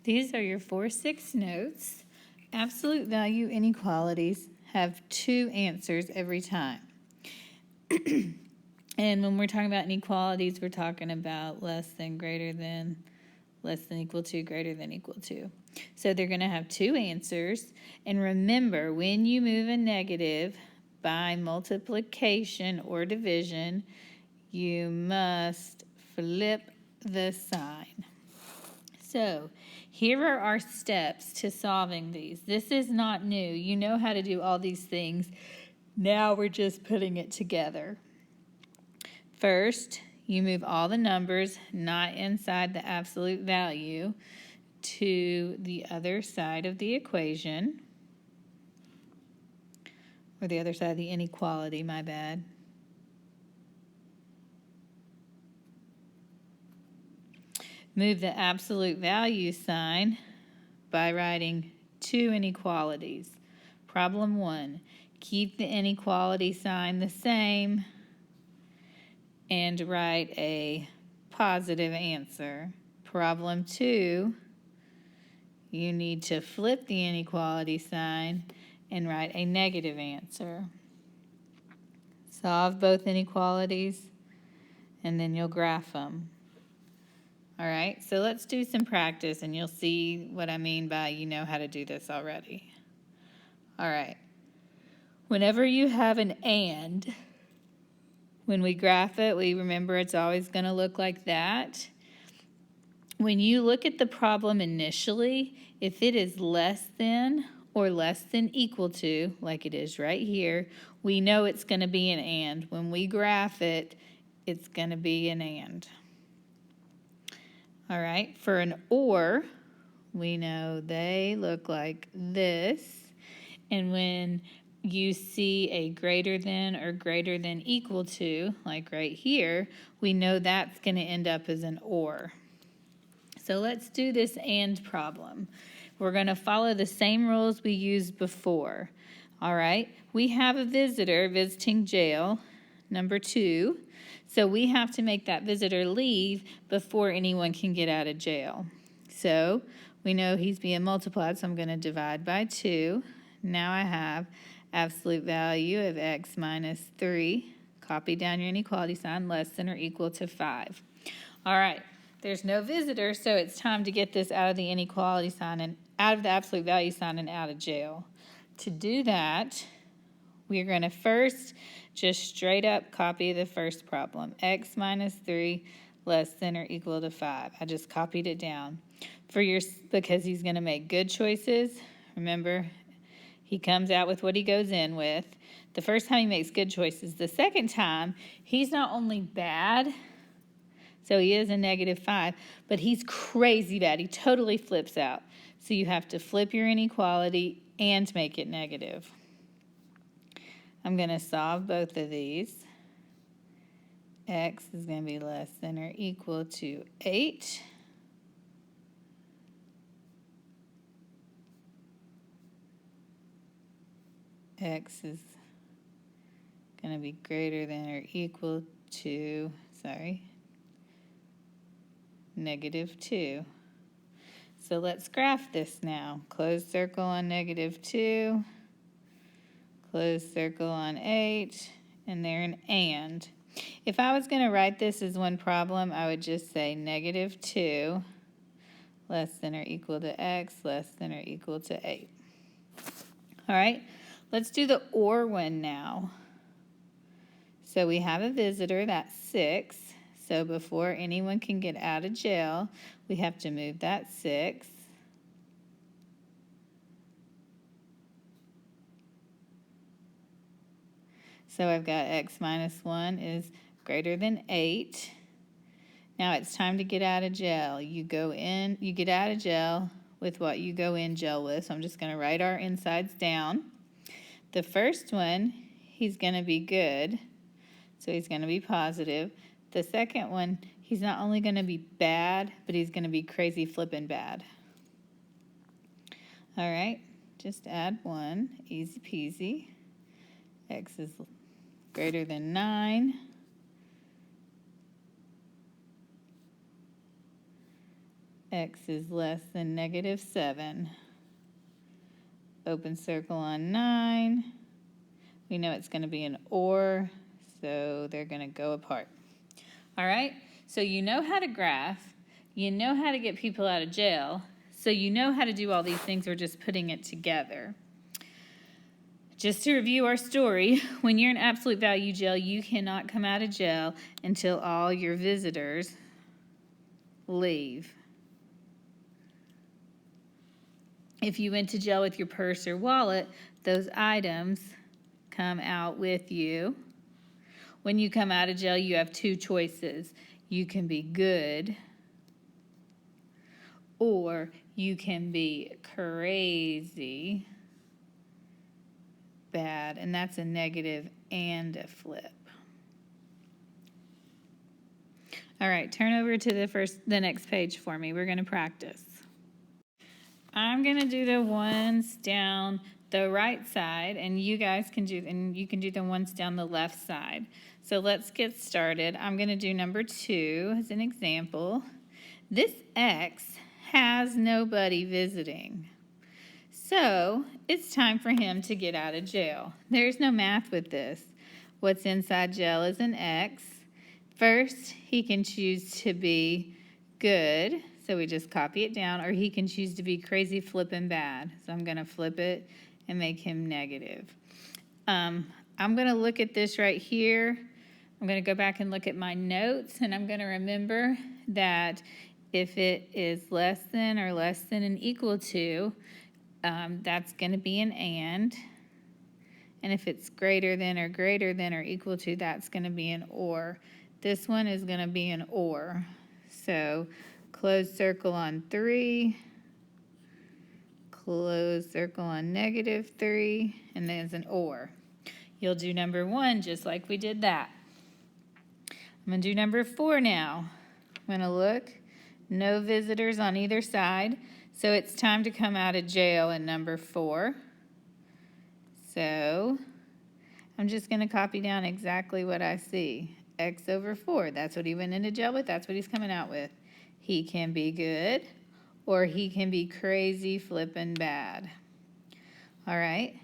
These are your 4-6 notes. Absolute value inequalities have 2 answers every time. And when we're talking about inequalities, we're talking about less than, greater than, less than, equal to, greater than, equal to. So they're going to have 2 answers. And remember, when you move a negative by multiplication or division, you must flip the sign. So here are our steps to solving these. This is not new. You know how to do all these things. Now we're just putting it together. First, you move all the numbers not inside the absolute value to the other side of the equation, or the other side of the inequality, my bad. Move the absolute value sign by writing 2 inequalities. Problem 1, keep the inequality sign the same and write a positive answer. Problem 2, you need to flip the inequality sign and write a negative answer. Solve both inequalities and then you'll graph them. All right, so let's do some practice and you'll see what I mean by you know how to do this already. All right, whenever you have an and, when we graph it, we remember it's always going to look like that. When you look at the problem initially, if it is less than or less than equal to, like it is right here, we know it's going to be an and. When we graph it, it's going to be an and. All right, for an or, we know they look like this. And when you see a greater than or greater than equal to, like right here, we know that's going to end up as an or. So let's do this and problem. We're going to follow the same rules we used before. All right, we have a visitor visiting jail, number 2. So we have to make that visitor leave before anyone can get out of jail. So we know he's being multiplied, so I'm going to divide by 2. Now I have absolute value of x minus 3. Copy down your inequality sign, less than or equal to 5. All right, there's no visitor, so it's time to get this out of the inequality sign and out of the absolute value sign and out of jail. To do that, we're going to first just straight up copy the first problem. X minus 3 less than or equal to 5. I just copied it down. Because he's going to make good choices. Remember, he comes out with what he goes in with. The first time he makes good choices. The second time, he's not only bad, so he is a negative 5, but he's crazy bad. He totally flips out. So you have to flip your inequality and make it negative. I'm going to solve both of these. X is going to be less than or equal to 8. X is going to be greater than or equal to, negative 2. So let's graph this now. Closed circle on negative 2. Closed circle on 8, and they're an and. If I was going to write this as one problem, I would just say negative 2 less than or equal to x less than or equal to 8. All right, let's do the or one now. So we have a visitor, that's 6. So before anyone can get out of jail, we have to move that 6. So I've got x minus 1 is greater than 8. Now it's time to get out of jail. You get out of jail with what you go in jail with. So I'm just going to write our insides down. The first one, he's going to be good. So he's going to be positive. The second one, he's not only going to be bad, but he's going to be crazy flippin' bad. All right, just add 1, easy peasy. X is greater than 9. X is less than -7. Open circle on 9. We know it's going to be an OR, so they're going to go apart. All right, so you know how to graph. You know how to get people out of jail. So you know how to do all these things. We're just putting it together. Just to review our story, when you're in absolute value jail, you cannot come out of jail until all your visitors leave. If you went to jail with your purse or wallet, those items come out with you. When you come out of jail, you have two choices. You can be good, or you can be crazy bad, and that's a negative and a flip. All right, turn over to the next page for me. We're going to practice. I'm going to do the ones down the right side, and you guys can do the ones down the left side. So let's get started. I'm going to do number 2 as an example. This X has nobody visiting. So it's time for him to get out of jail. There's no math with this. What's inside jail is an X. First, he can choose to be good. So we just copy it down, or he can choose to be crazy, flipping bad. So I'm going to flip it and make him negative. I'm going to look at this right here. I'm going to go back and look at my notes, and I'm going to remember that if it is less than or less than and equal to, that's going to be an and. And if it's greater than or equal to, that's going to be an or. This one is going to be an or. So close circle on 3, close circle on -3, and there's an or. You'll do number 1 just like we did that. I'm going to do number 4 now. I'm going to look. No visitors on either side. So it's time to come out of jail in number 4. So I'm just going to copy down exactly what I see. X over 4. That's what he went into jail with. That's what he's coming out with. He can be good, or he can be crazy, flippin' bad. All right.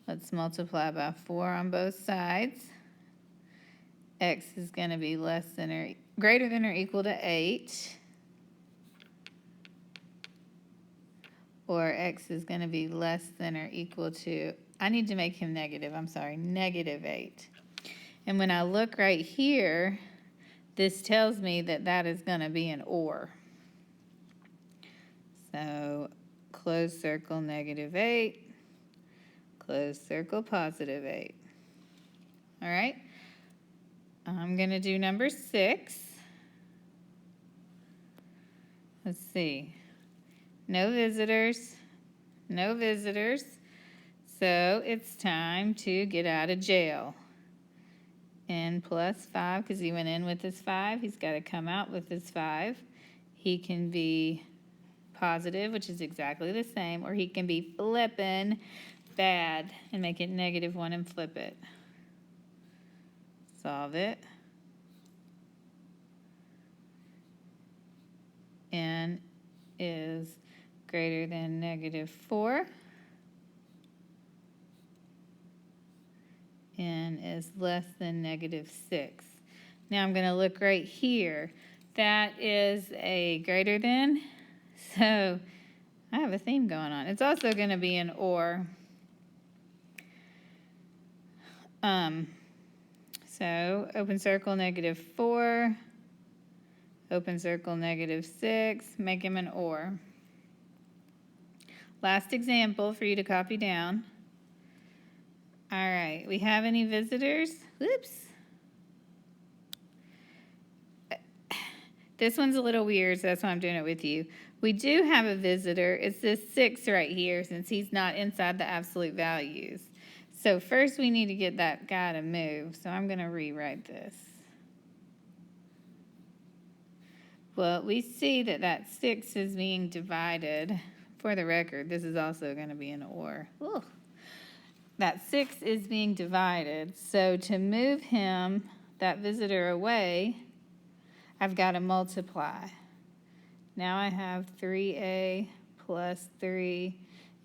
Let's multiply by 4 on both sides. X is going to be less than or greater than or equal to 8. Or X is going to be less than or equal to, I need to make him negative, I'm sorry, -8. And when I look right here, this tells me that that is going to be an or. So close circle -8, close circle +8. All right, I'm going to do number 6. Let's see. No visitors, no visitors. So it's time to get out of jail. N plus 5, because he went in with his 5. He's got to come out with his 5. He can be positive, which is exactly the same, or he can be flippin' bad and make it -1 and flip it. Solve it. N is greater than -4. N is less than -6. Now I'm going to look right here. That is a greater than. So I have a theme going on. It's also going to be an or. So open circle -4. Open circle -6. Make him an or. Last example for you to copy down. All right, we have any visitors? Whoops. This one's a little weird, so that's why I'm doing it with you. We do have a visitor. It's this 6 right here, since he's not inside the absolute values. So first we need to get that guy to move. So I'm going to rewrite this. Well, we see that that 6 is being divided. For the record, this is also going to be an or. Ooh. That 6 is being divided. So to move him, that visitor, away, I've got to multiply. Now I have 3a plus 3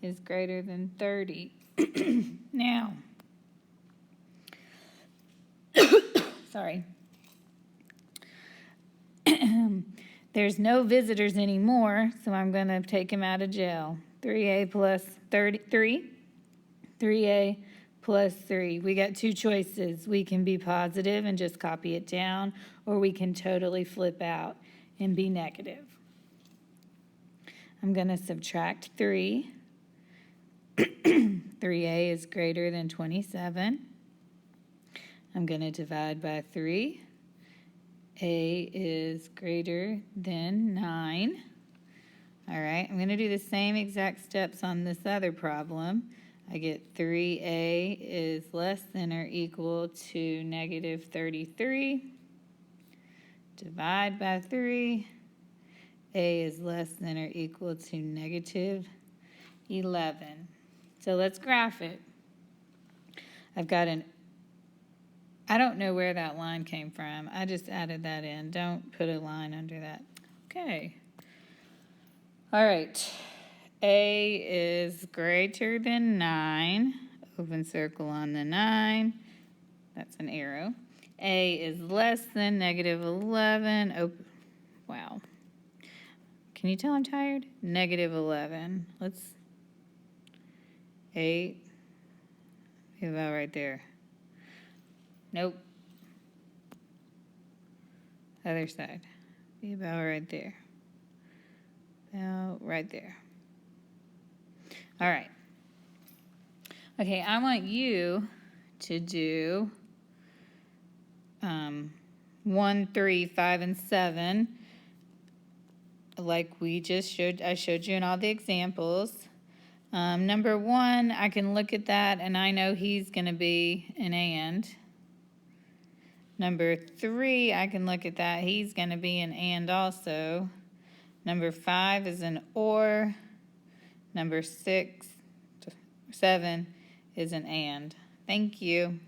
is greater than 30. Now, sorry. There's no visitors anymore, so I'm going to take him out of jail. 3a plus 33, 3a plus 3. We got two choices. We can be positive and just copy it down, or we can totally flip out and be negative. I'm going to subtract 3. 3a is greater than 27. I'm going to divide by 3. A is greater than 9. All right, I'm going to do the same exact steps on this other problem. I get 3a is less than or equal to negative 33. Divide by 3. A is less than or equal to negative 11. So let's graph it. I've got I don't know where that line came from. I just added that in. Don't put a line under that. Okay. All right. A is greater than 9. Open circle on the 9. That's an arrow. A is less than negative 11. Open. Wow. Can you tell I'm tired? Negative 11. Let's 8. Be about right there. Nope. Other side. Be about right there. About right there. All right. Okay, I want you to do 1, 3, 5, and 7. Like we just showed, I showed you in all the examples. Number 1, I can look at that and I know he's going to be an and. Number 3, I can look at that. He's going to be an and also. Number 5 is an or. Number 6, 7 is an and. Thank you.